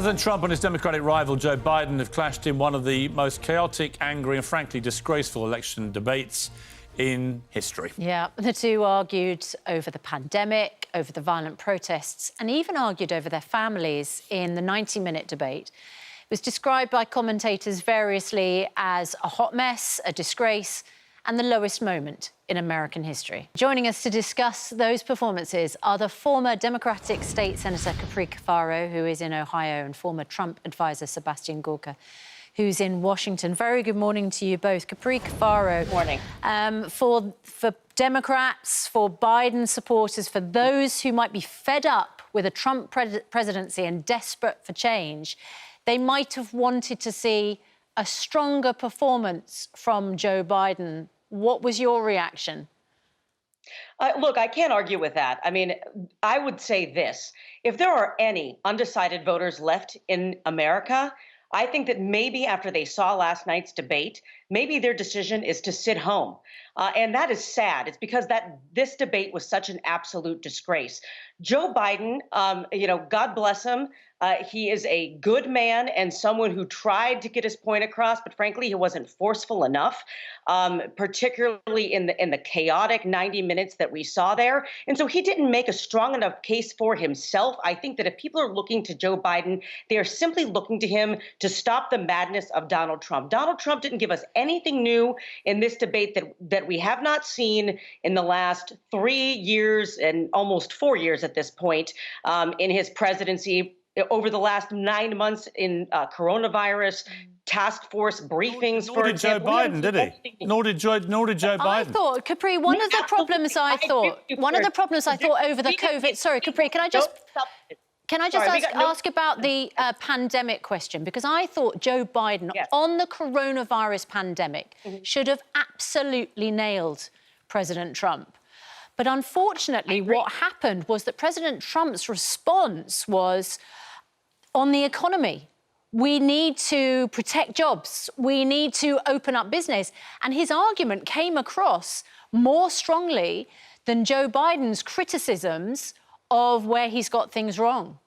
President Trump and his Democratic rival Joe Biden have clashed in one of the most chaotic, angry and frankly disgraceful election debates in history. Yeah, the two argued over the pandemic, over the violent protests, and even argued over their families in the 90-minute debate. It was described by commentators variously as a hot mess, a disgrace, and the lowest moment in American history. Joining us to discuss those performances are the former Democratic State Senator Capri Cafaro, who is in Ohio, and former Trump advisor Sebastian Gorka, who's in Washington. Very good morning to you both. Capri Cafaro. Morning. For Democrats, for Biden supporters, for those who might be fed up with a Trump presidency and desperate for change, they might have wanted to see a stronger performance from Joe Biden. What was your reaction? Look, I can't argue with that. I mean, I would say this. If there are any undecided voters left in America, I think that maybe after they saw last night's debate, maybe their decision is to sit home. And that is sad. It's because this debate was such an absolute disgrace. Joe Biden, God bless him. He is a good man and someone who tried to get his point across, but frankly, he wasn't forceful enough, particularly in the chaotic 90 minutes that we saw there. And so he didn't make a strong enough case for himself. I think that if people are looking to Joe Biden, they are simply looking to him to stop the madness of Donald Trump. Donald Trump didn't give us anything new in this debate that we have not seen in the last 3 years and almost 4 years at this point in his presidency. Over the last 9 months in coronavirus task force briefings, nor did Joe Biden, did he? Nor did Joe Biden. I thought, Capri, one of the problems I thought over the COVID. Sorry, Capri, can I just ask about the pandemic question? Because I thought Joe Biden on the coronavirus pandemic should have absolutely nailed President Trump. But unfortunately, what happened was that President Trump's response was on the economy. We need to protect jobs. We need to open up business. And his argument came across more strongly than Joe Biden's criticisms of where he's got things wrong.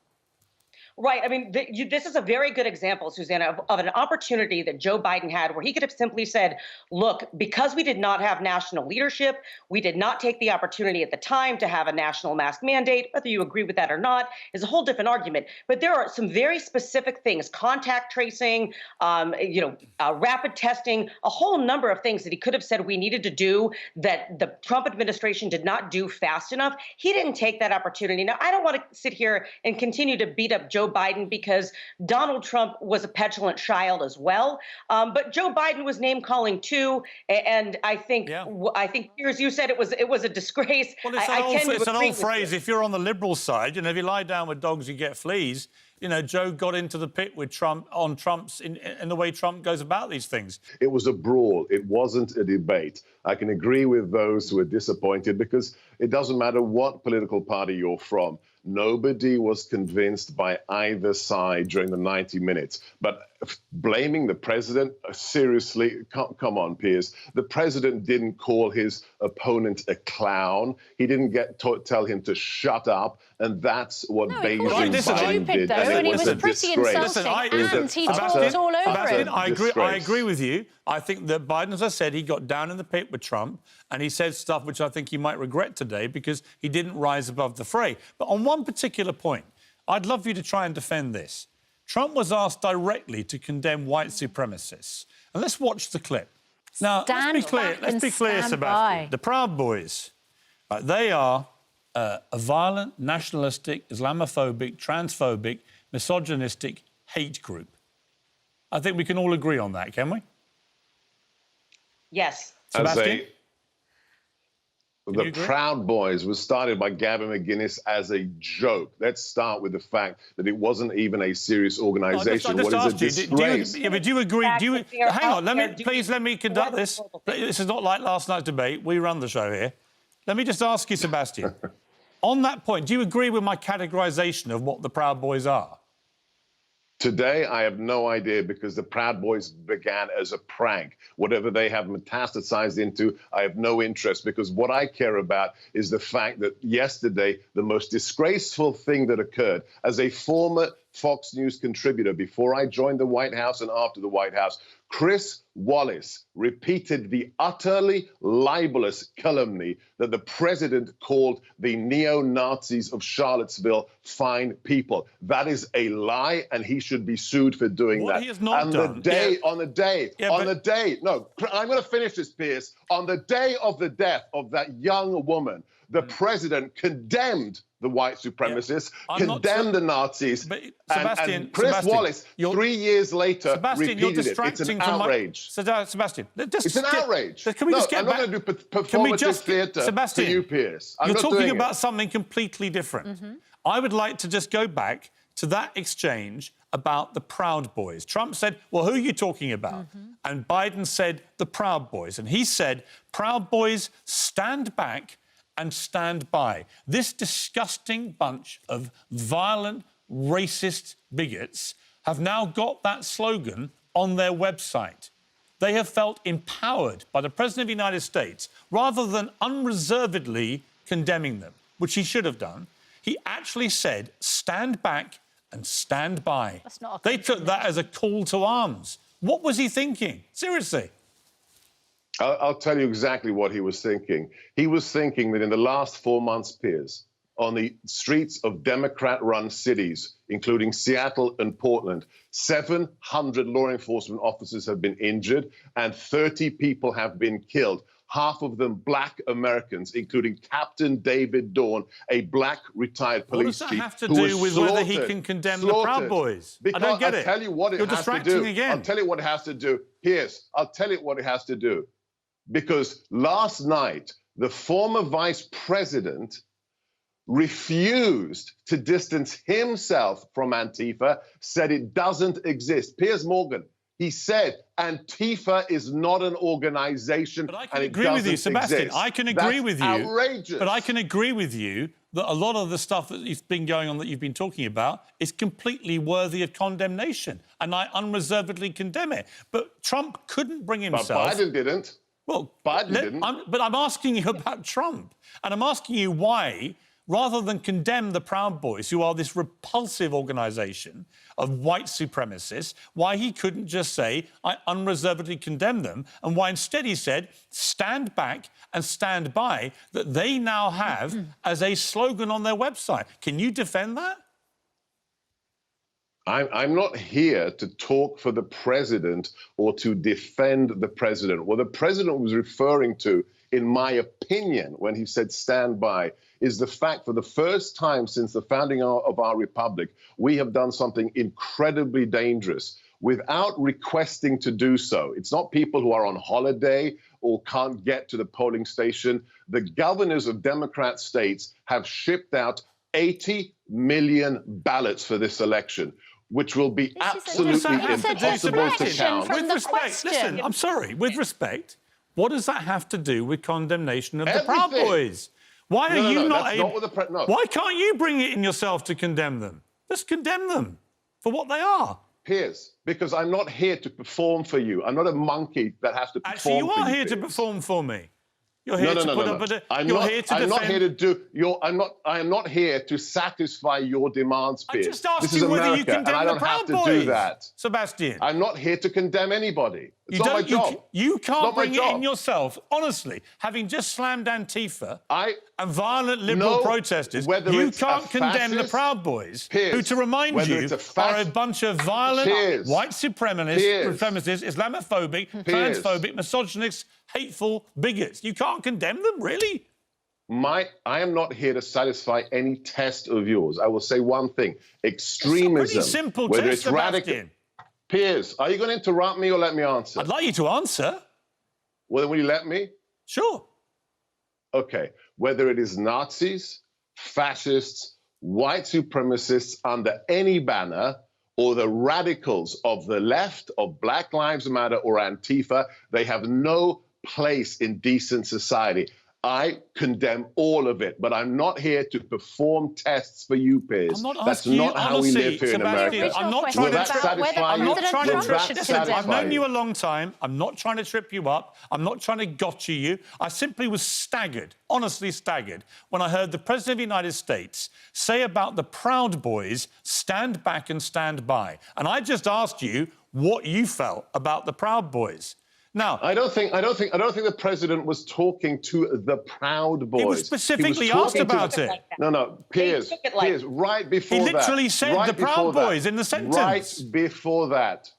Right. I mean, this is a very good example, Susanna, of an opportunity that Joe Biden had where he could have simply said, look, because we did not have national leadership, we did not take the opportunity at the time to have a national mask mandate. Whether you agree with that or not is a whole different argument. But there are some very specific things, contact tracing, rapid testing, a whole number of things that he could have said we needed to do that the Trump administration did not do fast enough. He didn't take that opportunity. Now, I don't want to sit here and continue to beat up Joe Biden because Donald Trump was a petulant child as well. But Joe Biden was name calling too. And I think, Piers, you said it was a disgrace. Well, it's an old phrase. If you're on the Liberal side, if you lie down with dogs, you get fleas. Joe got into the pit with Trump on Trump's in the way Trump goes about these things. It was a brawl. It wasn't a debate. I can agree with those who are disappointed because it doesn't matter what political party you're from. Nobody was convinced by either side during the 90 minutes. But blaming the president, seriously, come on, Piers. The president didn't call his opponent a clown. He didn't tell him to shut up. And that's what Beijing did. And it was pretty insulting, and he talked all over it. I agree with you. I think that Biden, as I said, he got down in the pit with Trump and he said stuff which I think he might regret today because he didn't rise above the fray. But on one particular point, I'd love you to try and defend this. Trump was asked directly to condemn white supremacists. And let's watch the clip. Now, let's be clear, Sebastian. The Proud Boys, they are a violent, nationalistic, Islamophobic, transphobic, misogynistic hate group. I think we can all agree on that, can we? Yes. Sebastian? The Proud Boys was started by Gavin McInnes as a joke. Let's start with the fact that it wasn't even a serious organization. What is a disgrace? Do you agree? Hang on, please let me conduct this. This is not like last night's debate. We run the show here. Let me just ask you, Sebastian, on that point, do you agree with my categorisation of what the Proud Boys are? Today, I have no idea because the Proud Boys began as a prank. Whatever they have metastasized into, I have no interest because what I care about is the fact that yesterday, the most disgraceful thing that occurred as a former Fox News contributor before I joined the White House and after the White House. Chris Wallace repeated the utterly libelous calumny that the president called the neo-Nazis of Charlottesville fine people. That is a lie, and he should be sued for doing that. He has not and done. On the day, no, I'm going to finish this, Piers. On the day of the death of that young woman, the president condemned the white supremacists, condemned the Nazis, and Chris Wallace, 3 years later, repeated it. It's an outrage. Sebastian, it's an outrage. Can we just get I'm not going to do performative theatre for you, Piers. You're talking about something completely different. I would like to just go back to that exchange about the Proud Boys. Trump said, well, who are you talking about? And Biden said, the Proud Boys. And he said, Proud Boys, stand back and stand by. This disgusting bunch of violent, racist bigots have now got that slogan on their website. They have felt empowered by the President of the United States rather than unreservedly condemning them, which he should have done. He actually said, stand back and stand by. They took that as a call to arms. What was he thinking? Seriously. I'll tell you exactly what he was thinking. He was thinking that in the last 4 months, Piers, on the streets of Democrat-run cities, including Seattle and Portland, 700 law enforcement officers have been injured and 30 people have been killed. Half of them black Americans, including Captain David Dorn, a black retired police chief. What does that have to do with whether he can condemn the Proud Boys? Because I don't get it. I'll tell you what it You're has to distracting do. again. I'll tell you what it has to do. Piers, I'll tell you what it has to do. Because last night, the former vice president refused to distance himself from Antifa, said it doesn't exist. Piers Morgan, he said Antifa is not an organization. But I can agree with you, Sebastian. I can agree with you. Outrageous. But I can agree with you that a lot of the stuff that's been going on that you've been talking about is completely worthy of condemnation. And I unreservedly condemn it. But Trump couldn't bring himself... But Biden didn't. Well, Biden didn't. But I'm asking you about Trump. And I'm asking you why, rather than condemn the Proud Boys, who are this repulsive organisation of white supremacists, why he couldn't just say, I unreservedly condemn them, and why instead he said, stand back and stand by, that they now have as a slogan on their website. Can you defend that? I'm not here to talk for the president or to defend the president. What the president was referring to, in my opinion, when he said stand by, is the fact for the first time since the founding of our republic, we have done something incredibly dangerous without requesting to do so. It's not people who are on holiday or can't get to the polling station. The governors of Democrat states have shipped out 80 million ballots for this election, which will be absolutely impossible to count. With respect, listen, I'm sorry, with respect, what does that have to do with condemnation of the Proud Boys? Why are you not able... Why can't you bring it in yourself to condemn them? Just condemn them for what they are. Piers, because I'm not here to perform for you. I'm not a monkey that has to perform for you. Actually, you are here to perform for me. You're here to put up a... You're here to defend... I'm not here to do... I am not here to satisfy your demands, Piers. I just asked you whether you condemn the Proud Boys. Do that. Sebastian. I'm not here to condemn anybody. It's not my job. You can't bring it in yourself. Honestly, having just slammed Antifa and violent liberal protesters, you can't condemn the Proud Boys, who, to remind you, are a bunch of violent white supremacists, Islamophobic, transphobic, misogynists, hateful bigots. You can't condemn them, really? I am not here to satisfy any test of yours. I will say one thing. Extremism, it's a pretty simple whether test, it's radical... Piers, are you going to interrupt me or let me answer? I'd like you to answer. Well, then will you let me? Sure. OK. Whether it is Nazis, fascists, white supremacists under any banner, or the radicals of the left, of Black Lives Matter or Antifa, they have no place in decent society. I condemn all of it, but I'm not here to perform tests for you, Piers. That's not how we live here in America. I'm not trying to satisfy you. I've known you a long time. I'm not trying to trip you up. I'm not trying to gotcha you. I simply was staggered, honestly staggered, when I heard the President of the United States say about the Proud Boys, stand back and stand by. And I just asked you what you felt about the Proud Boys. Now, I don't think the president was talking to the Proud Boys. He was specifically asked about it. No, Piers, right before that. He literally said the Proud Boys in the sentence. Right before that.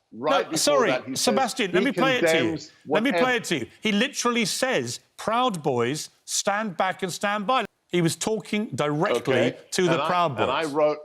Sebastian, let me play it to you. Let me play it to you. He literally says, Proud Boys, stand back and stand by. He was talking directly to the Proud Boys.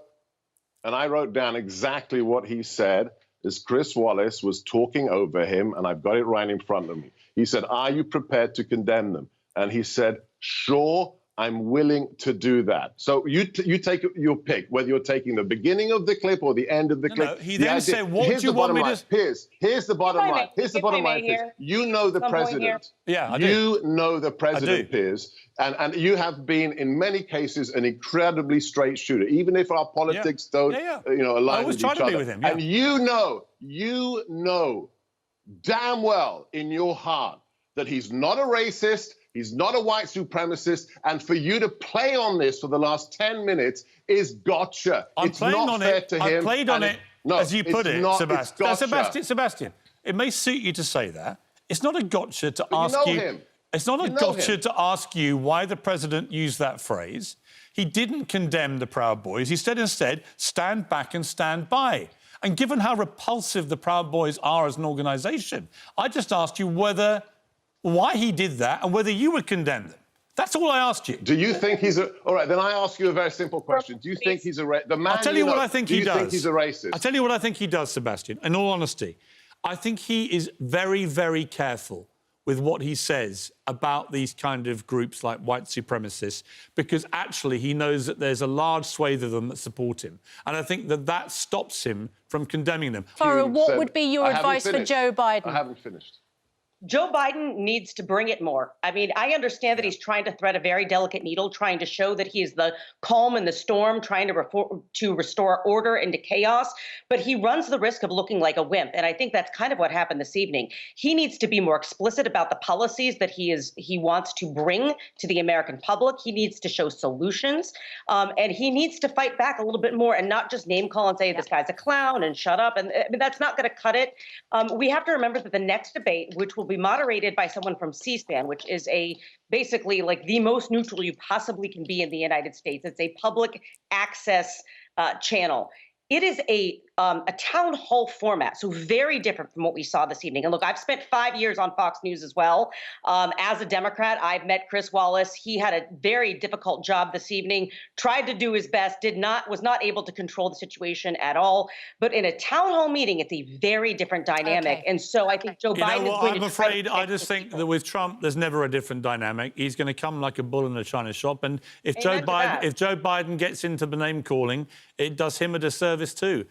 And I wrote down exactly what he said. As Chris Wallace was talking over him, and I've got it right in front of me. He said, are you prepared to condemn them? And he said, sure, I'm willing to do that. So you take your pick, whether you're taking the beginning of the clip or the end of the clip. No, he then said, what do you want me to... Piers, here's the bottom line. Here's the bottom line, Piers. You know the president. Yeah, I do. You know the president, Piers. And you have been, in many cases, an incredibly straight shooter, even if our politics don't align with each other. To be with him, And you know damn well in your heart that he's not a racist, he's not a white supremacist, and for you to play on this for the last 10 minutes is gotcha. It's not fair to him. I played on it, as you put it, Sebastian. Sebastian, it may suit you to say that. It's not a gotcha to ask you... It's not a gotcha to ask you why the president used that phrase. He didn't condemn the Proud Boys. He said instead, stand back and stand by. And given how repulsive the Proud Boys are as an organisation, I just asked you why he did that and whether you would condemn them. That's all I asked you. Do you think he's a... All right, then I ask you a very simple question. Do you think he's a... I'll tell you what I think he does. Do you think he's a racist? I'll tell you what I think he does, Sebastian, in all honesty. I think he is very, very careful with what he says about these kind of groups like white supremacists, because actually he knows that there's a large swathe of them that support him. And I think that stops him from condemning them. Farah, what would be your advice for Joe Biden? I haven't finished. Joe Biden needs to bring it more. I mean, I understand that he's trying to thread a very delicate needle, trying to show that he is the calm in the storm, trying to restore order into chaos, but he runs the risk of looking like a wimp. And I think that's kind of what happened this evening. He needs to be more explicit about the policies that he wants to bring to the American public. He needs to show solutions, and he needs to fight back a little bit more and not just name call and say, this guy's a clown and shut up. And I mean, that's not going to cut it. We have to remember that the next debate, which will be moderated by someone from C-SPAN, which is basically like the most neutral you possibly can be in the United States. It's a public access channel. It is a town hall format, so very different from what we saw this evening. And look, I've spent 5 years on Fox News as well. As a Democrat, I've met Chris Wallace. He had a very difficult job this evening, tried to do his best, was not able to control the situation at all. But in a town hall meeting, it's a very different dynamic. And so I think Joe Biden is going to... I'm afraid I just think that with Trump, there's never a different dynamic. He's going to come like a bull in a china shop. And if Joe Biden gets into the name calling, it does him a disservice too.